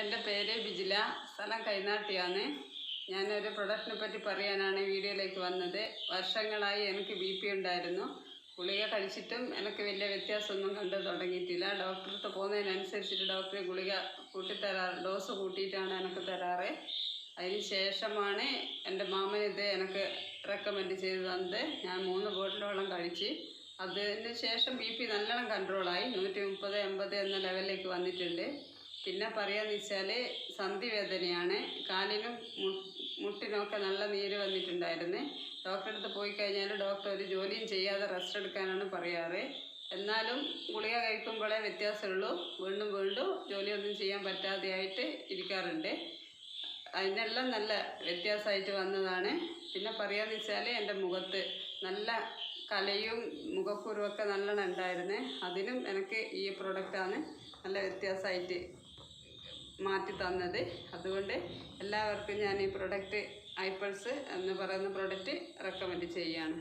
എൻ്റെ പേര് ബിജില, സ്ഥലം കൈനാട്ടിയാണ്. ഞാനൊരു പ്രൊഡക്റ്റിനെ പറ്റി പറയാനാണ് വീഡിയോയിലേക്ക് വന്നത്. വർഷങ്ങളായി എനിക്ക് BP ഉണ്ടായിരുന്നു. ഗുളിക കഴിച്ചിട്ടും എനിക്ക് വലിയ വ്യത്യാസമൊന്നും കണ്ടു തുടങ്ങിയിട്ടില്ല. ഡോക്ടർക്ക് പോകുന്നതിനനുസരിച്ചിട്ട് ഡോക്ടർ ഗുളിക കൂട്ടിത്തരാറ്, ഡോസ് കൂട്ടിയിട്ടാണ് എനിക്ക് തരാറ്. അതിന് ശേഷമാണ് എൻ്റെ മാമൻ ഇത് എനിക്ക് റെക്കമെൻഡ് ചെയ്ത് തന്നത്. ഞാൻ 3 ബോട്ടിലോളം കഴിച്ച്. അതിന് ശേഷം BP നല്ലോണം കൺട്രോളായി. 130-80 എന്ന ലെവലിലേക്ക് വന്നിട്ടുണ്ട്. പിന്നെ പറയാന്ന് വെച്ചാൽ സന്ധിവേദനയാണ്. കാലിനും മുട്ടിനൊക്കെ നല്ല നീര് വന്നിട്ടുണ്ടായിരുന്നു. ഡോക്ടറെ അടുത്ത് പോയി കഴിഞ്ഞാൽ ഡോക്ടർ ഒരു ജോലിയും ചെയ്യാതെ റെസ്റ്റ് എടുക്കാനാണ് പറയാറ്. എന്നാലും ഗുളിക കഴിക്കുമ്പോഴേ വ്യത്യാസമുള്ളൂ. വീണ്ടും ജോലിയൊന്നും ചെയ്യാൻ പറ്റാതെയായിട്ട് ഇരിക്കാറുണ്ട്. അതിനെല്ലാം നല്ല വ്യത്യാസമായിട്ട് വന്നതാണ്. പിന്നെ പറയാന്ന് വെച്ചാൽ എൻ്റെ മുഖത്ത് നല്ല കലയും മുഖക്കുരുവൊക്കെ നല്ലോണം ഉണ്ടായിരുന്നു. അതിനും എനിക്ക് ഈ പ്രൊഡക്റ്റാണ് നല്ല വ്യത്യാസമായിട്ട് മാറ്റി തന്നത്. അതുകൊണ്ട് എല്ലാവർക്കും ഞാൻ ഈ പ്രൊഡക്റ്റ് ഐപ്പൾസ് എന്ന് പറയുന്ന പ്രൊഡക്റ്റ് റെക്കമെൻഡ് ചെയ്യുകയാണ്.